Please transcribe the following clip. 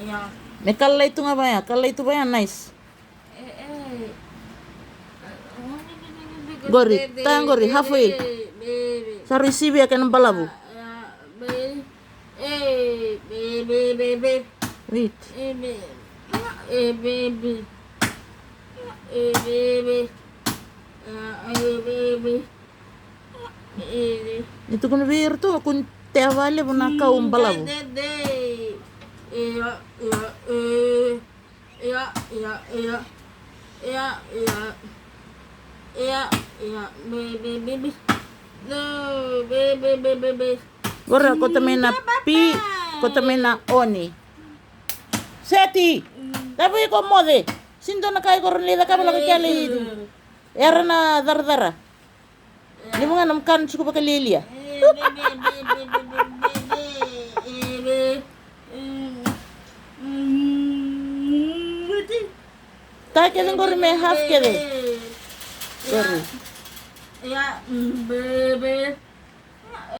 Ya. Me kalla itu nga baya, kalla itu baya nice. Gori, tahan gori, halfway. Saru isibi ya kan balabu. Wait. Itu kun bir tu kun te avale buna ka balabu. Gora ko tamena pi, ko tamena oni. Seti. Tapi ko mode. Sinto na kay koron lida ka bala ko kyali. Era na dardara. Di mo nga namkan suko pa kalilia. Ta kelen gori me half kede. Gori. Ya, bebe.